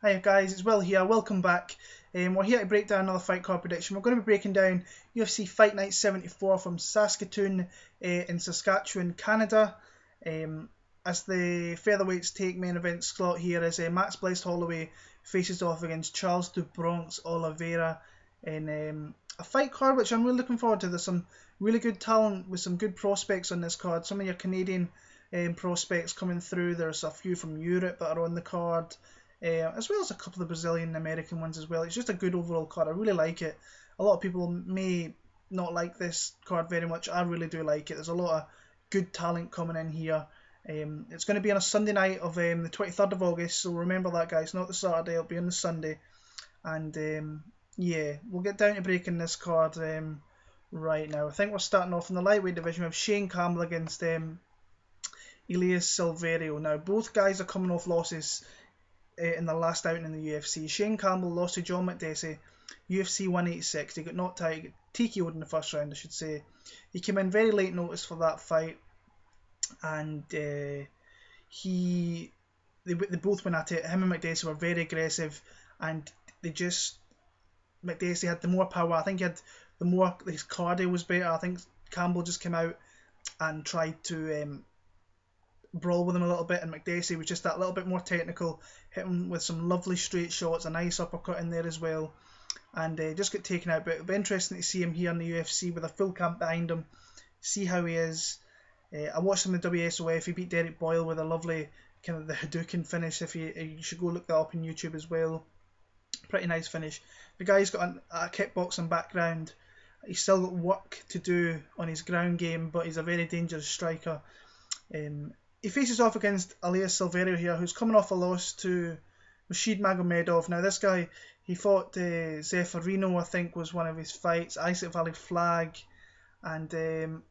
Hi guys, it's Will here, welcome back. We're here to break down another fight card prediction. We're going to be breaking down UFC Fight Night 74 from Saskatoon in Saskatchewan, Canada. As the featherweights take main event slot here as Max Blessed Holloway faces off against Charles Du Bronx Oliveira in a fight card which I'm really looking forward to. There's some really good talent with some good prospects on this card. Some of your Canadian prospects coming through. There's a few from Europe that are on the card. As well as a couple of Brazilian and American ones as well. It's just a good overall card. I really like it. A lot of people may not like this card very much. I really do like it. There's a lot of good talent coming in here. It's going to be on a Sunday night of the 23rd of August, so remember that, guys. Not the Saturday, it'll be on the Sunday. And yeah, we'll get down to breaking this card right now. I think we're starting off in the lightweight division with Shane Campbell against Elias Silverio. Now, both guys are coming off losses in the last outing in the UFC. Shane Campbell lost to John McDessie, UFC 186. He got knocked out, he got TKO'd in the first round, I should say. He came in very late notice for that fight, and they both went at it. Him and McDessie were very aggressive, and McDessie had the more power. I think his cardio was better. I think Campbell just came out and tried to brawl with him a little bit, and McDessie was just that little bit more technical, hit him with some lovely straight shots, a nice uppercut in there as well, and just got taken out. But it'll be interesting to see him here in the UFC with a full camp behind him, see how he is. I watched him in the WSOF. He beat Derek Boyle with a lovely kind of the Hadouken finish. If you should go look that up on YouTube as well. Pretty nice finish. The guy's got a kickboxing background. He's still got work to do on his ground game, but he's a very dangerous striker. He faces off against Elias Silverio here, who's coming off a loss to Rashid Magomedov. Now, this guy, he fought Zeferino, I think, was one of his fights. Isaac Valley Flag, and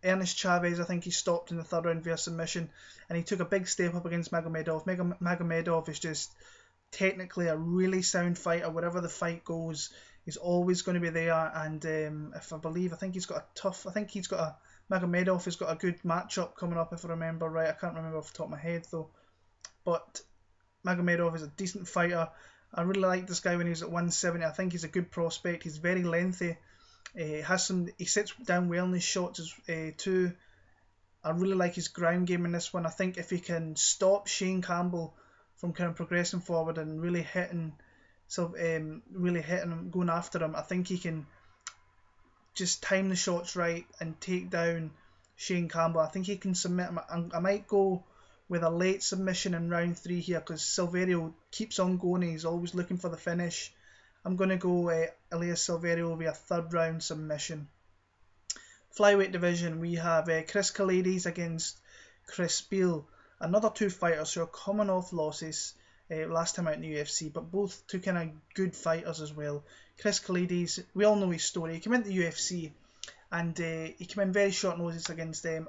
Ernest Chavez, I think he stopped in the third round via submission. And he took a big step up against Magomedov. Magomedov is just technically a really sound fighter. Wherever the fight goes, he's always going to be there. And I think he's got Magomedov has got a good matchup coming up, if I remember right. I can't remember off the top of my head though. But Magomedov is a decent fighter. I really like this guy when he was at 170. I think he's a good prospect. He's very lengthy. He sits down well in his shots too. I really like his ground game in this one. I think if he can stop Shane Campbell from kind of progressing forward and really hitting him, going after him, I think he can just time the shots right and take down Shane Campbell. I think he can submit him. I might go with a late submission in round 3 here because Silverio keeps on going. He's always looking for the finish. I'm going to go Elias Silverio via third round submission. Flyweight division, we have Chris Keledes against Chris Beal. Another two fighters who are coming off losses last time out in the UFC, but both two kind of good fighters as well. Chris Keledes, we all know his story. He came into the UFC and he came in very short notice against a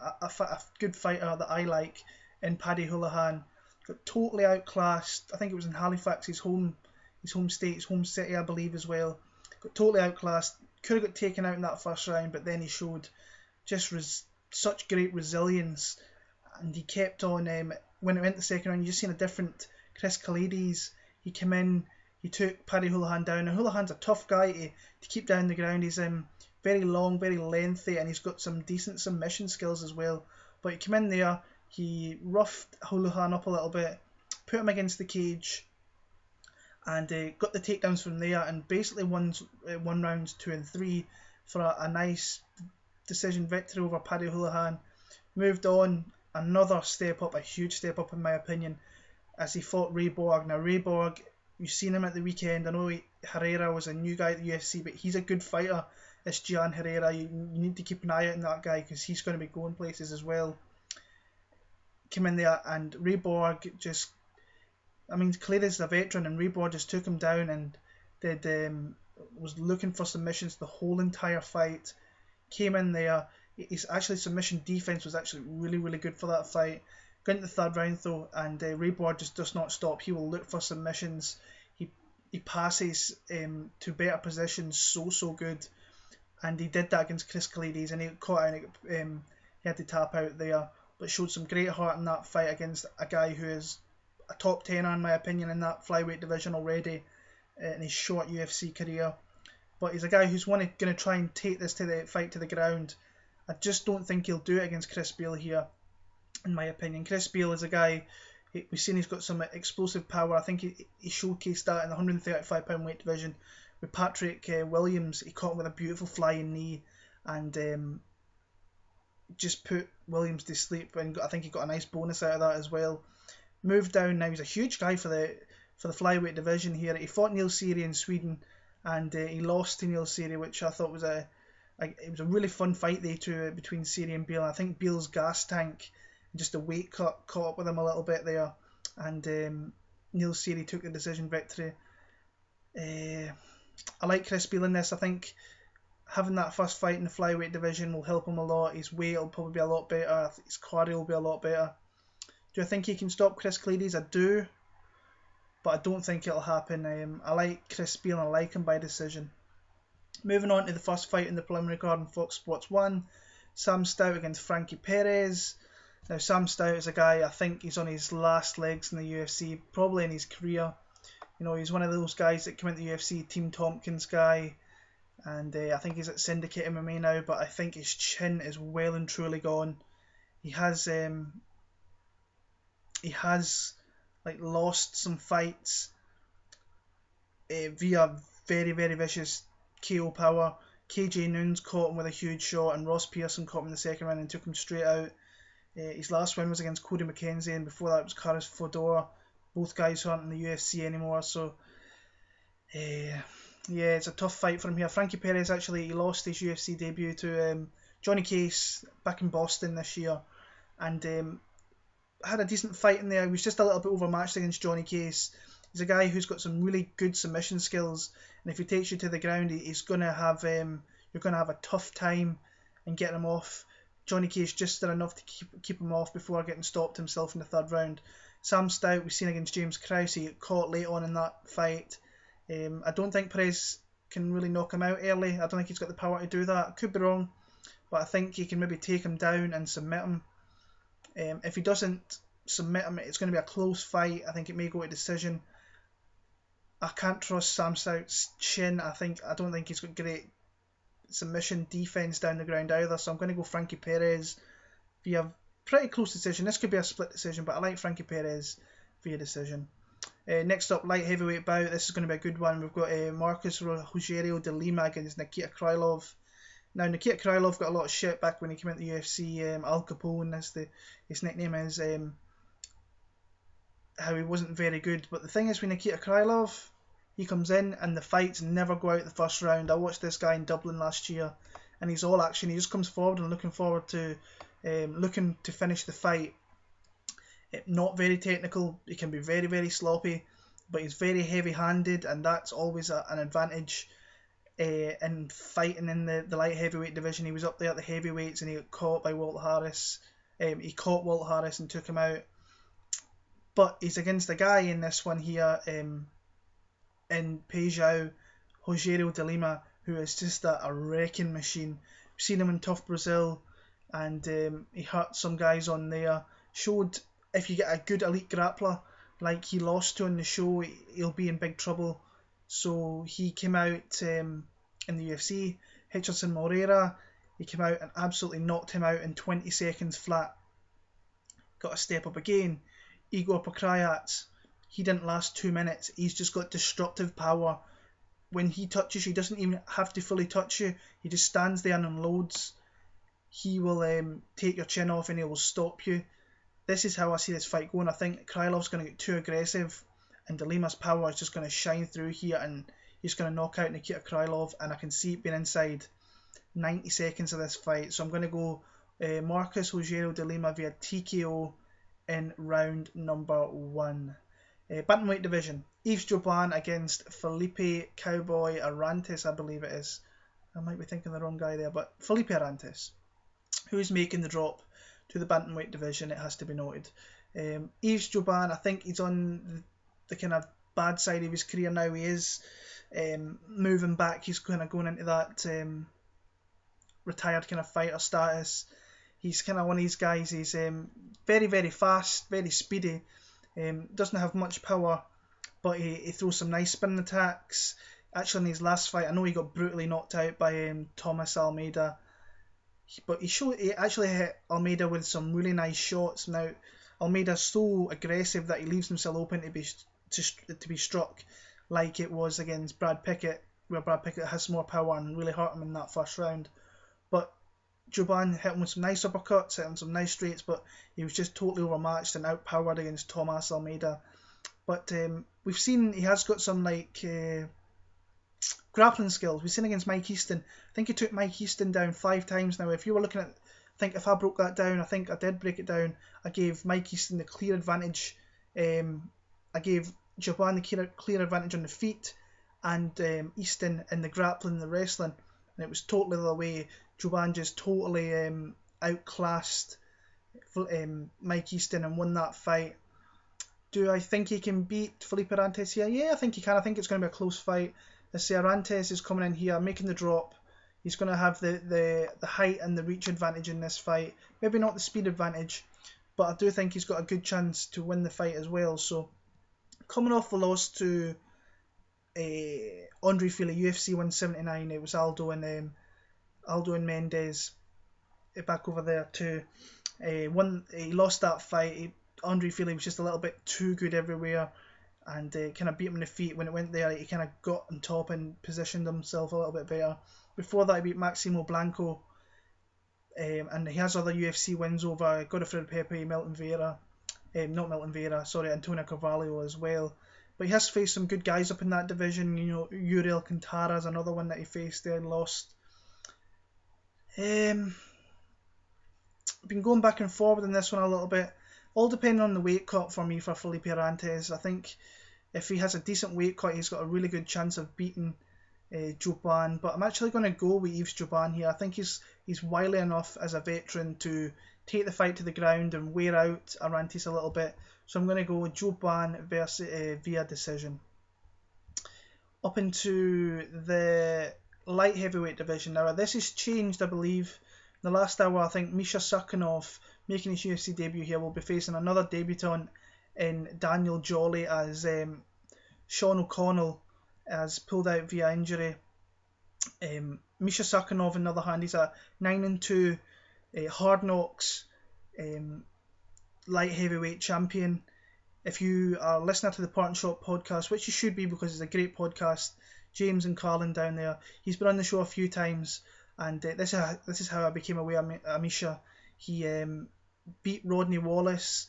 good fighter that I like in Paddy Holohan. Got totally outclassed. I think it was in Halifax, his home state, his home city, I believe, as well. Got totally outclassed. Could have got taken out in that first round, but then he showed just such great resilience, and he kept on. When it went the second round, you just seen a different Chris Keledes. He came in, he took Paddy Holohan down. Now, Holohan's a tough guy to keep down the ground. He's very long, very lengthy, and he's got some decent submission skills as well. But he came in there, he roughed Holohan up a little bit, put him against the cage, and got the takedowns from there, and basically won rounds 2 and 3 for a nice decision victory over Paddy Holohan. Moved on, another step up, a huge step up in my opinion, as he fought Ray Borg. Now, Ray Borg, you've seen him at the weekend. I know Herrera was a new guy at the UFC, but he's a good fighter. It's Gian Herrera. You need to keep an eye out on that guy because he's going to be going places as well. Came in there, and Ray Borg just, Keledes is a veteran, and Ray Borg just took him down and was looking for submissions the whole entire fight. Came in there. His submission defense was actually really, really good for that fight. Got into the third round though, and Ray Borg just does not stop. He will look for submissions. He passes to better positions so good, and he did that against Chris Keledes, and he got caught out and he had to tap out there. But showed some great heart in that fight against a guy who is a top 10 in my opinion in that flyweight division already in his short UFC career. But he's a guy who's going to try and take this fight to the ground. I just don't think he'll do it against Chris Beal here, in my opinion. Chris Beal is a guy, we've seen he's got some explosive power. I think he showcased that in the 135 pound weight division with Patrick Williams. He caught him with a beautiful flying knee and just put Williams to sleep, and I think he got a nice bonus out of that as well. Moved down now, he's a huge guy for the flyweight division here. He fought Neil Seery in Sweden, and he lost to Neil Seery, which I thought was it was a really fun fight between Seery and Beal. I think Beal's gas tank, just a weight cut, caught up with him a little bit there, and Neil Seery took the decision victory. I like Chris Beal in this. I think having that first fight in the flyweight division will help him a lot. His weight will probably be a lot better. His cardio will be a lot better. Do I think he can stop Chris Keledes? I do, but I don't think it'll happen. I like Chris Beal and I like him by decision. Moving on to the first fight in the preliminary card on Fox Sports 1, Sam Stout against Frankie Perez. Now Sam Stout is a guy, I think he's on his last legs in the UFC, probably in his career. You know, he's one of those guys that came into the UFC, Team Tompkins guy, and I think he's at Syndicate MMA now, but I think his chin is well and truly gone. He has like lost some fights via very, very vicious KO power. KJ Noons caught him with a huge shot, and Ross Pearson caught him in the second round and took him straight out. His last win was against Cody McKenzie, and before that was Karis Fedor. Both guys who aren't in the UFC anymore, so yeah, it's a tough fight for him here. Frankie Perez, actually, he lost his UFC debut to Johnny Case back in Boston this year, and had a decent fight in there. He was just a little bit overmatched against Johnny Case. He's a guy who's got some really good submission skills, and if he takes you to the ground, he's gonna have you're gonna have a tough time in getting him off. Johnny Case just did enough to keep him off before getting stopped himself in the third round. Sam Stout, we've seen against James Krause, he got caught late on in that fight. I don't think Perez can really knock him out early. I don't think he's got the power to do that. I could be wrong, but I think he can maybe take him down and submit him. If he doesn't submit him, it's going to be a close fight. I think it may go to decision. I can't trust Sam Stout's chin. I don't think he's got great submission defense down the ground either, so I'm going to go Frankie Perez via pretty close decision. This could be a split decision, but I like Frankie Perez via decision. Next up, light heavyweight bout. This is going to be a good one. We've got Marcus Rogerio de Lima against Nikita Krylov. Now, Nikita Krylov got a lot of shit back when he came into the UFC. Al Capone, as his nickname is, how he wasn't very good. But the thing is with Nikita Krylov, he comes in and the fights never go out the first round. I watched this guy in Dublin last year, and he's all action. He just comes forward and looking to finish the fight. Not very technical. He can be very, very sloppy, but he's very heavy-handed, and that's always an advantage in fighting in the light heavyweight division. He was up there at the heavyweights and he got caught by Walt Harris. He caught Walt Harris and took him out. But he's against a guy in this one here, in Peixão, Rogerio de Lima, who is just a wrecking machine. We've seen him in Tough Brazil, and he hurt some guys on there. Showed if you get a good elite grappler like he lost to on the show, he'll be in big trouble. So he came out in the UFC. Richardson Moreira, he came out and absolutely knocked him out in 20 seconds flat. Got to step up again. Igor Pokrajats, he didn't last 2 minutes. He's just got destructive power. When he touches you, he doesn't even have to fully touch you. He just stands there and unloads. He will take your chin off and he will stop you. This is how I see this fight going. I think Krylov's going to get too aggressive, and De Lima's power is just going to shine through here, and he's going to knock out Nikita Krylov, and I can see it being inside 90 seconds of this fight. So I'm going to go Marcus Rogerio de Lima via TKO in round number 1. Bantamweight division. Yves Jabouin against Felipe Cowboy Arantes, I believe it is. I might be thinking the wrong guy there, but Felipe Arantes, who's making the drop to the bantamweight division, it has to be noted. Yves Jabouin, I think he's on the kind of bad side of his career now. He is moving back. He's kind of going into that retired kind of fighter status. He's kind of one of these guys. He's very, very fast, very speedy, Doesn't have much power, but he throws some nice spinning attacks. Actually, in his last fight, I know he got brutally knocked out by Thomas Almeida, but he actually hit Almeida with some really nice shots. Now, Almeida's so aggressive that he leaves himself open to be struck, like it was against Brad Pickett, where Brad Pickett has more power and really hurt him in that first round. But Jabouin hit him with some nice uppercuts, hit him some nice straights, but he was just totally overmatched and outpowered against Thomas Almeida. But we've seen he has got some grappling skills. We've seen against Mike Easton. I think he took Mike Easton down 5 times now. If you were looking at, I think if I broke that down, I think I did break it down. I gave Mike Easton the clear advantage. I gave Jabouin the clear advantage on the feet, and Easton in the grappling and the wrestling. And it was totally the way. Jabouin just totally outclassed Mike Easton and won that fight. Do I think he can beat Felipe Arantes here? Yeah, I think he can. I think it's going to be a close fight. Let's say Arantes is coming in here, making the drop. He's going to have the height and the reach advantage in this fight. Maybe not the speed advantage, but I do think he's got a good chance to win the fight as well. So, coming off the loss to Andre Fili, UFC 179, it was Aldo and Mendes back over there too. He lost that fight. Andre Fili was just a little bit too good everywhere, and kind of beat him in the feet. When it went there, he kind of got on top and positioned himself a little bit better. Before that, he beat Maximo Blanco, and he has other UFC wins over Godfrey Pepe, Antonio Carvalho as well. But he has faced some good guys up in that division. You know, Uriel Alcantara is another one that he faced there and lost. Been going back and forward in this one a little bit. All depending on the weight cut for me for Felipe Arantes. I think if he has a decent weight cut, he's got a really good chance of beating Jabouin. But I'm actually going to go with Yves Jabouin here. I think he's wily enough as a veteran to take the fight to the ground and wear out Arantes a little bit. So I'm going to go with Jabouin via decision. Up into the light heavyweight division now. This has changed, I believe. In the last hour, I think Misha Cirkunov, making his UFC debut here, will be facing another debutant in Daniel Jolly, as Sean O'Connell has pulled out via injury. Misha Cirkunov, on the other hand, he's a 9-2 Hard Knocks light heavyweight champion. If you are a listener to the Part and Shot podcast, which you should be because it's a great podcast, James and Carlin down there, he's been on the show a few times, and this is how I became aware of Misha. He beat Rodney Wallace,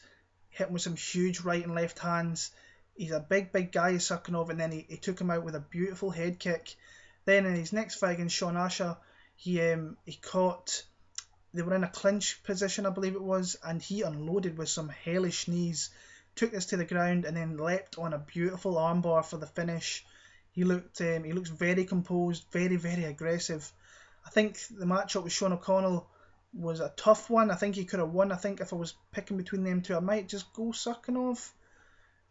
hit him with some huge right and left hands. He's a big guy, Cirkunov, and then he took him out with a beautiful head kick. Then in his next fight against Sean Asher, he caught. They were in a clinch position, I believe it was, and he unloaded with some hellish knees. Took this to the ground and then leapt on a beautiful armbar for the finish. He looks very composed, very aggressive. I think the matchup with Sean O'Connell was a tough one. I think he could have won. I think if I was picking between them two, I might just go Cirkunov.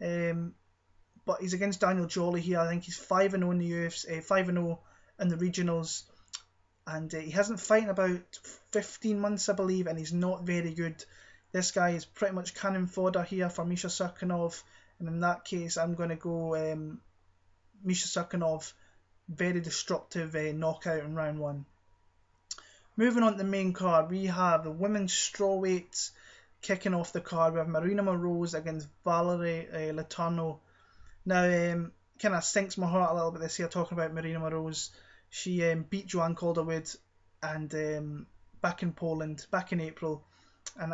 But he's against Daniel Jolly here. I think he's 5-0 in the UFC, 5-0 in the regionals, and he hasn't fought in about 15 months, I believe, and he's not very good. This guy is pretty much cannon fodder here for Misha Cirkunov, and in that case, I'm going to go Misha Cirkunov, very destructive knockout in round 1. Moving on to the main card, we have the women's strawweights kicking off the card. We have Maryna Moroz against Valerie Letourneau. Now, kind of stinks my heart a little bit this year talking about Maryna Moroz. She beat Joanne Calderwood and back in Poland, back in April, and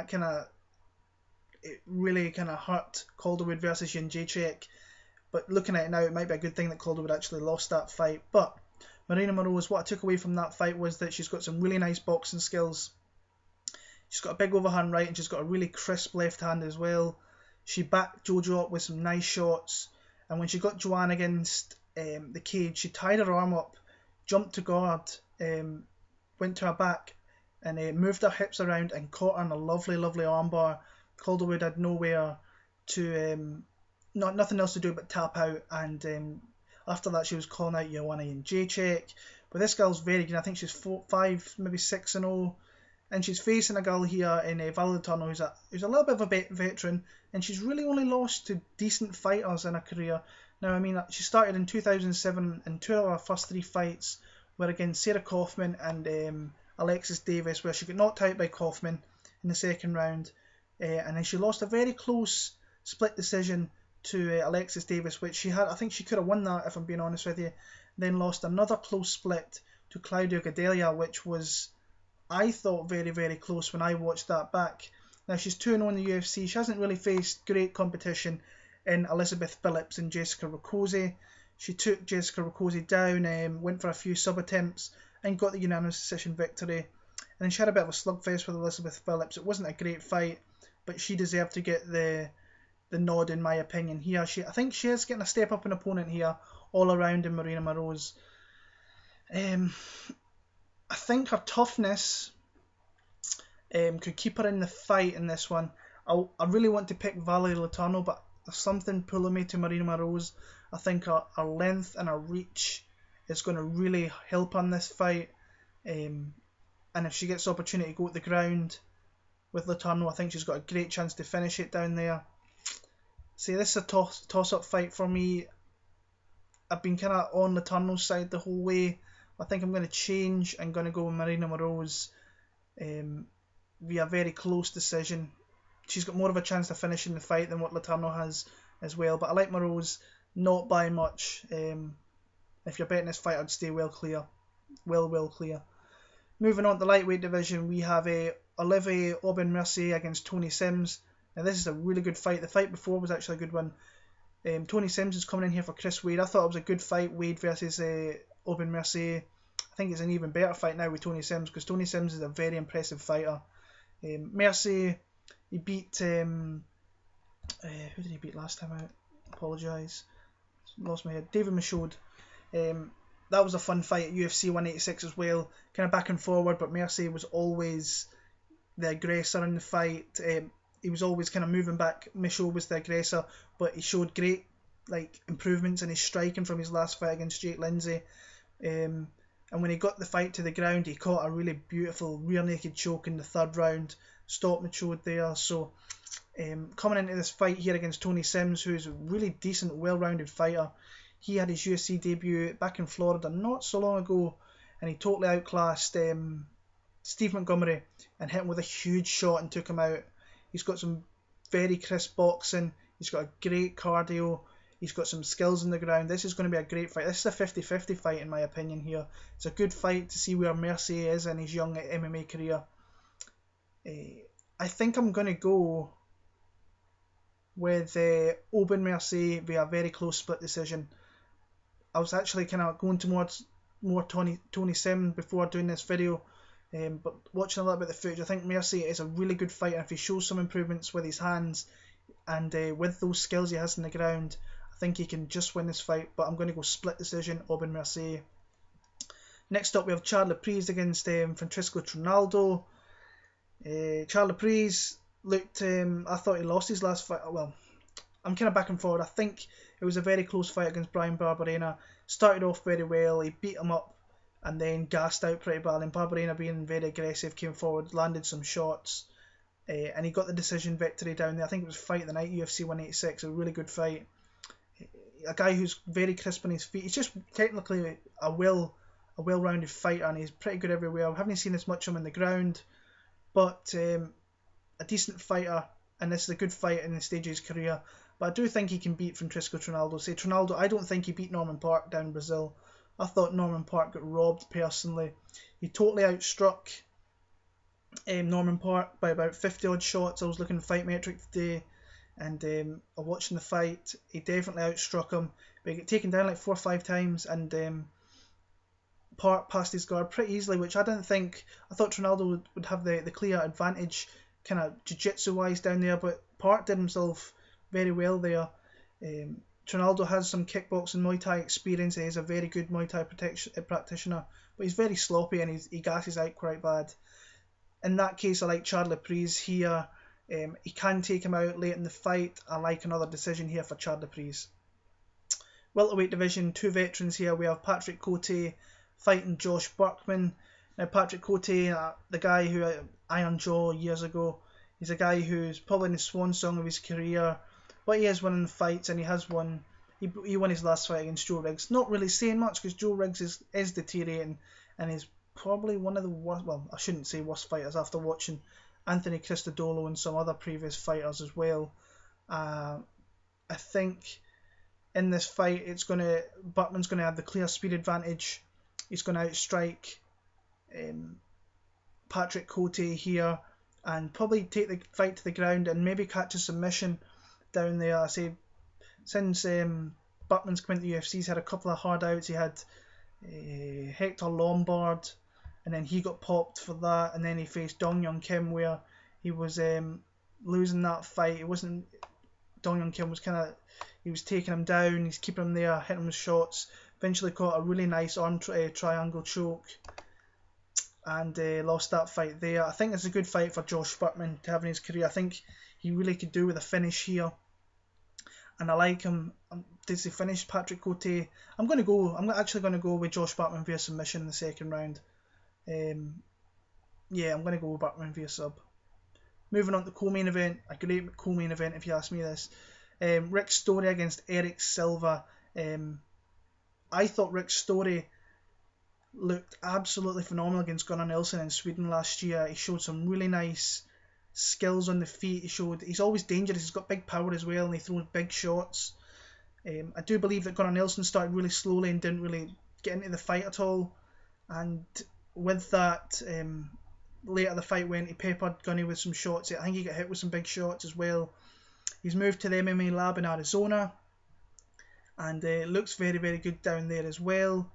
it really kind of hurt Calderwood versus Jędrzejczyk. But looking at it now, it might be a good thing that Calderwood actually lost that fight. But Maryna Moroz, what I took away from that fight was that she's got some really nice boxing skills. She's got a big overhand right, and she's got a really crisp left hand as well. She backed Jojo up with some nice shots, and when she got Joanne against the cage, she tied her arm up, jumped to guard, went to her back, and moved her hips around and caught her in a lovely armbar. Calderwood had nowhere to, nothing else to do but tap out, and after that she was calling out Joanna Jędrzejczyk. But this girl's very good. I think she's 5, maybe 6-0. and she's facing a girl here in Valerie Letourneau who's a little bit of a veteran, and she's really only lost to decent fighters in her career. Now, I mean, she started in 2007, and 2 of her first 3 fights were against Sarah Kaufman and Alexis Davis, where she got knocked out by Kaufman in the second round, and then she lost a very close split decision to Alexis Davis, which I think she could have won that, if I'm being honest with you. Then lost another close split to Claudia Gadelha, which was, I thought, very, very close when I watched that back. Now, she's 2-0 in the UFC. She hasn't really faced great competition in Elizabeth Phillips and Jessica Rakoczy. She took Jessica Rakoczy down, went for a few sub-attempts, and got the unanimous decision victory. And then she had a bit of a slugfest with Elizabeth Phillips. It wasn't a great fight, but she deserved to get the nod, in my opinion. Here, I think she is getting a step-up in opponent here, all around in Maryna Moroz. I think her toughness could keep her in the fight in this one. I really want to pick Valerie Letourneau, but there's something pulling me to Maryna Moroz. I think her length and her reach is going to really help on this fight. And if she gets the opportunity to go to the ground with Letourneau, I think she's got a great chance to finish it down there. See, this is a toss-up fight for me. I've been kind of on Letourneau's side the whole way. I think I'm going to change. I'm going to go with Maryna Moroz via a very close decision. She's got more of a chance to finish in the fight than what Letourneau has as well. But I like Moroz, not by much. If you're betting this fight, I'd stay well clear. Well clear. Moving on to the lightweight division, we have Olivier Aubin Mercier against Tony Sims. Now, this is a really good fight. The fight before was actually a good one. Tony Sims is coming in here for Chris Wade. I thought it was a good fight, Wade versus Aubin Mercier. I think it's an even better fight now with Tony Sims, because Tony Sims is a very impressive fighter. Mercier, he beat who did he beat last time out? Apologise, lost my head. David Michaud. That was a fun fight at UFC 186 as well, kind of back and forward, but Mercier was always the aggressor in the fight. He was always kind of moving back. Michaud was the aggressor, but he showed great improvements in his striking from his last fight against Jake Lindsay. And when he got the fight to the ground, he caught a really beautiful rear naked choke in the 3rd round, stopped Michaud there. So coming into this fight here against Tony Sims, who's a really decent, well-rounded fighter, he had his UFC debut back in Florida not so long ago, and he totally outclassed Steve Montgomery and hit him with a huge shot and took him out. He's got some very crisp boxing. He's got a great cardio. He's got some skills on the ground. This is going to be a great fight. This is a 50-50 fight in my opinion here. It's a good fight to see where Mercier is in his young MMA career. I think I'm going to go with Aubin Mercier via a very close split decision. I was actually kind of going towards more Tony Sims before doing this video. But watching a little bit of the footage, I think Mercier is a really good fighter. If he shows some improvements with his hands and with those skills he has on the ground, I think he can just win this fight. But I'm going to go split decision, Aubin Mercier. Next up, we have Charles Laprise against Francisco Trinaldo. Charles Laprise looked, I thought he lost his last fight. Well, I'm kind of back and forward. I think it was a very close fight against Brian Barberena. Started off very well, he beat him up and then gassed out pretty badly, and Barberena, being very aggressive, came forward, landed some shots, and he got the decision victory down there. I think it was Fight the Night, UFC 186, a really good fight. A guy who's very crisp on his feet. He's just technically a well-rounded fighter, and he's pretty good everywhere. I haven't seen as much of him in the ground, but a decent fighter, and this is a good fight in the stage of his career. But I do think he can beat Francisco Trinaldo. Say Trinaldo, I don't think he beat Norman Park down in Brazil. I thought Norman Park got robbed personally. He totally outstruck Norman Park by about 50 odd shots. I was looking at Fight Metric today, and watching the fight, he definitely outstruck him. But he got taken down like 4 or 5 times, and Park passed his guard pretty easily, which I didn't think. I thought Trinaldo would have the clear advantage, kind of jiu-jitsu wise down there, but Park did himself very well there. Trinaldo has some kickboxing Muay Thai experience. He is a very good Muay Thai practitioner, but he's very sloppy and he gasses out quite bad. In that case, I like Charles Laprise here. He can take him out late in the fight. I like another decision here for Charles Laprise. Welterweight division, 2 veterans here. We have Patrick Cote fighting Josh Burkman. Now, Patrick Cote, the guy who Iron Jaw years ago. He's a guy who's probably in the swan song of his career, but he is winning fights, and he has won. He won his last fight against Joe Riggs. Not really saying much because Joe Riggs is deteriorating, and he's probably one of the worst, well, I shouldn't say worst fighters after watching Anthony Cristodolo and some other previous fighters as well. I think in this fight, Burkman's going to have the clear speed advantage. He's going to outstrike Patrick Cote here and probably take the fight to the ground and maybe catch a submission down there. I say, since Burkman's come into the UFC, he's had a couple of hard outs. He had Hector Lombard, and then he got popped for that, and then he faced Dong Young Kim, where he was losing that fight. It wasn't Dong Young Kim was he was taking him down, he's keeping him there, hitting him with shots. Eventually caught a really nice arm triangle choke and lost that fight there. I think it's a good fight for Josh Burkman to have in his career. I think he really could do with a finish here, and I like him. Does he finish Patrick Cote? I'm actually going to go with Josh Burkman via submission in the second round. Yeah, I'm going to go with Burkman via sub. Moving on to the co-main event, a great co-main event if you ask me this. Rick's Story against Erick Silva. I thought Rick's Story looked absolutely phenomenal against Gunnar Nelson in Sweden last year. He showed some really nice skills on the feet. He's always dangerous. He's got big power as well, and he throws big shots. I do believe that Gunnar Nelson started really slowly and didn't really get into the fight at all. And with that, later the fight went, he peppered Gunny with some shots. I think he got hit with some big shots as well. He's moved to the MMA lab in Arizona, and looks very, very good down there as well.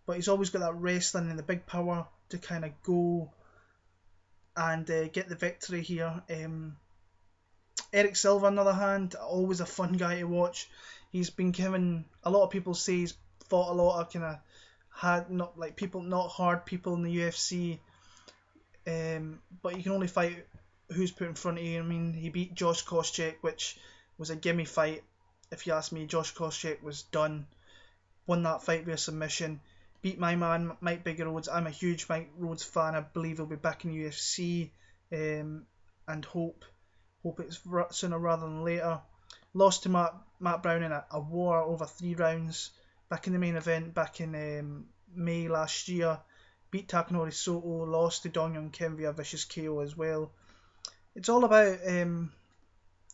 But he's always got that wrestling and the big power to kind of go and get the victory here. Erick Silva, on the other hand, always a fun guy to watch. He's been given, a lot of people say he's fought a lot of kind of not hard people in the UFC, but you can only fight who's put in front of you. I mean, he beat Josh Koscheck, which was a gimme fight. If you ask me, Josh Koscheck was done. Won that fight via submission. Beat my man Mike Big Rhodes. I'm a huge Mike Rhodes fan. I believe he'll be back in the UFC, and hope it's sooner rather than later. Lost to Matt Brown in a war over 3 rounds back in the main event back in May last year. Beat Takanori Soto. Lost to Dong Young Kim via vicious KO as well. It's all about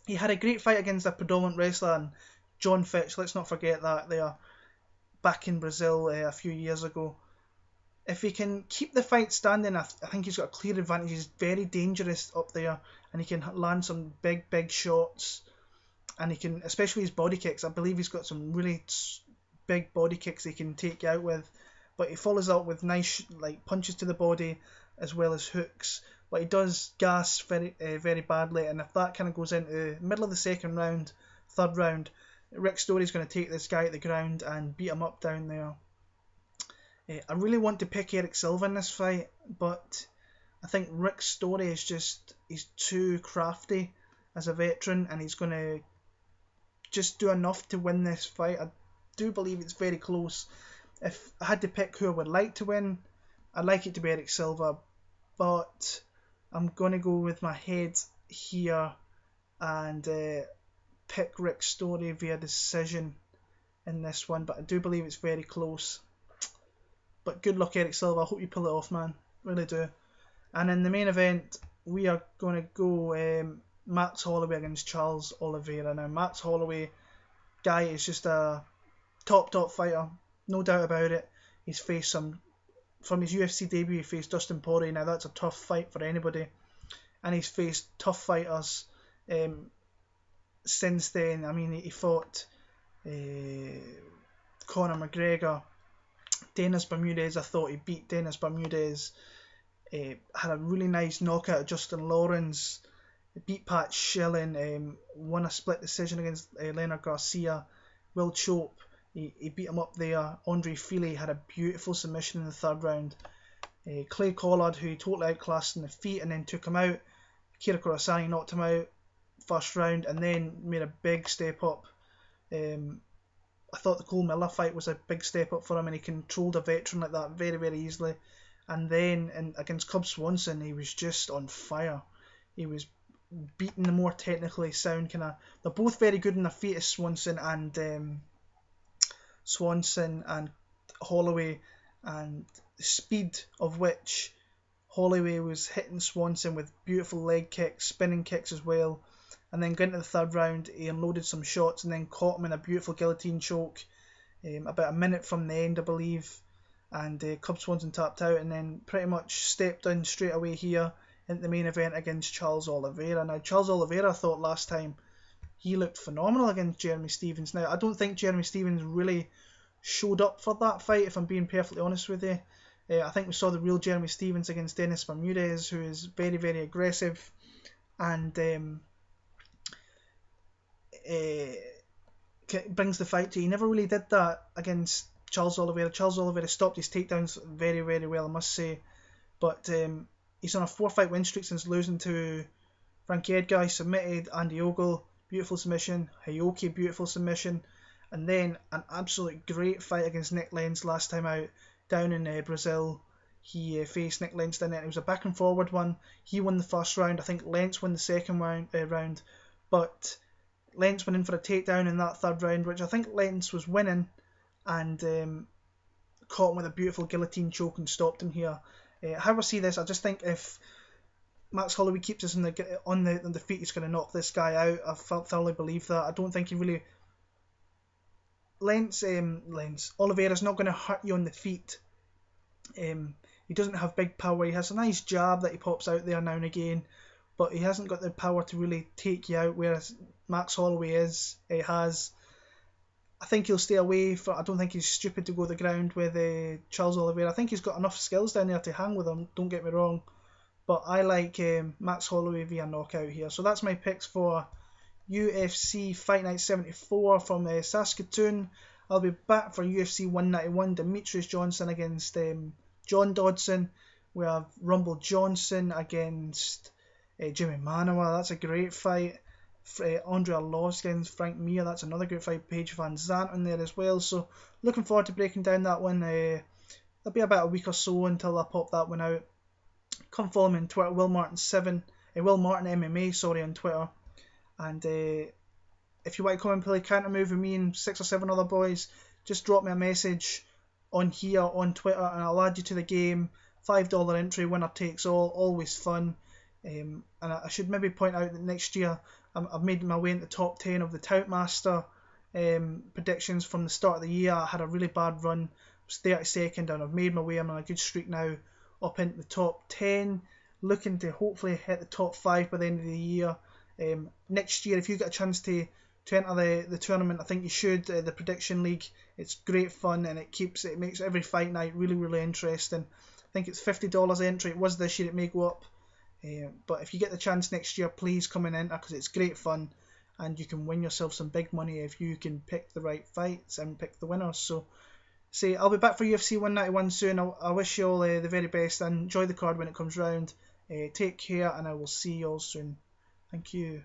he had a great fight against a predominant wrestler, and John Fitch, let's not forget that there, back in Brazil a few years ago. If he can keep the fight standing, I think he's got a clear advantage. He's very dangerous up there, and he can land some big shots, and he can, especially his body kicks. I believe he's got some really big body kicks he can take you out with, but he follows up with nice punches to the body as well as hooks. But he does gas very badly, and if that kind of goes into the middle of the second round, third round, Rick Story's going to take this guy at the ground and beat him up down there. I really want to pick Erick Silva in this fight, but I think Rick Story he's too crafty as a veteran, and he's going to just do enough to win this fight. I do believe it's very close. If I had to pick who I would like to win, I'd like it to be Erick Silva, but I'm going to go with my head here and pick Rick Story via decision in this one, but I do believe it's very close. But good luck, Erick Silva. I hope you pull it off, man. Really do. And in the main event, we are going to go Max Holloway against Charles Oliveira. Now, Max Holloway, guy is just a top fighter, no doubt about it. He's faced from his UFC debut, he faced Dustin Poirier. Now, that's a tough fight for anybody. And he's faced tough fighters since then. I mean, he fought Conor McGregor, Dennis Bermudez. I thought he beat Dennis Bermudez. Had a really nice knockout of Justin Lawrence. Beat Pat Schilling. Won a split decision against Leonard Garcia. Will Chope, he beat him up there. Andre Fili had a beautiful submission in the third round. Clay Collard, who he totally outclassed in the feet and then took him out. Kira Kurosani knocked him out first round and then made a big step up. I thought the Cole Miller fight was a big step up for him, and he controlled a veteran like that very, very easily. And then against Cub Swanson, he was just on fire. He was beating the more technically sound kind of. They're both very good on their feet, as Swanson and Holloway, and the speed of which Holloway was hitting Swanson with beautiful leg kicks, spinning kicks as well. And then going into the third round, he unloaded some shots and then caught him in a beautiful guillotine choke about a minute from the end, I believe. And Cub Swanson tapped out and then pretty much stepped in straight away here into the main event against Charles Oliveira. Now, Charles Oliveira, I thought last time, he looked phenomenal against Jeremy Stephens. Now, I don't think Jeremy Stephens really showed up for that fight, if I'm being perfectly honest with you. I think we saw the real Jeremy Stephens against Dennis Bermudez, who is very, very aggressive and brings the fight to you. He never really did that against Charles Oliveira. Charles Oliveira stopped his takedowns very, very well, I must say. But he's on a 4-fight win streak since losing to Frankie Edgar. He submitted Andy Ogle, beautiful submission. Hayoki, beautiful submission. And then an absolute great fight against Nick Lentz last time out down in Brazil. He faced Nick Lentz in it. It was a back and forward one. He won the first round. I think Lentz won the second round. But Lentz went in for a takedown in that third round, which I think Lentz was winning, and caught him with a beautiful guillotine choke and stopped him here. How I see this, I just think if Max Holloway keeps us on the feet, he's going to knock this guy out. I thoroughly believe that. I don't think he really... Oliveira's not going to hurt you on the feet. He doesn't have big power. He has a nice jab that he pops out there now and again, but he hasn't got the power to really take you out, whereas Max Holloway has. I think he'll stay away. I don't think he's stupid to go to the ground with Charles Oliveira. I think he's got enough skills down there to hang with him, don't get me wrong. But I like Max Holloway via knockout here. So that's my picks for UFC Fight Night 74 from Saskatoon. I'll be back for UFC 191, Demetrius Johnson against John Dodson. We have Rumble Johnson against Jimmy Manuwa. That's a great fight. Andre Arlovski against Frank Mir. That's another great fight. Paige Van Zandt in there as well. So looking forward to breaking down that one. There'll be about a week or so until I pop that one out. Come follow me on Twitter, Will Martin MMA, on Twitter. And if you want to come and play counter move with me and 6 or 7 other boys, just drop me a message on here on Twitter and I'll add you to the game. $5 entry, winner takes all, always fun. And I should maybe point out that next year I've made my way into the top 10 of the Toutmaster predictions from the start of the year. I had a really bad run, I was 32nd, and I've made my way. I'm on a good streak now up into the top 10, looking to hopefully hit the top 5 by the end of the year. Next year, if you get a chance to enter the tournament, I think you should. The prediction league, it's great fun and it makes every fight night really, really interesting. I think it's $50 entry. It was this year, it may go up. But if you get the chance next year, please come and enter because it's great fun and you can win yourself some big money if you can pick the right fights and pick the winners. So, I'll be back for UFC 191 soon. I wish you all the very best and enjoy the card when it comes round. Take care and I will see you all soon. Thank you.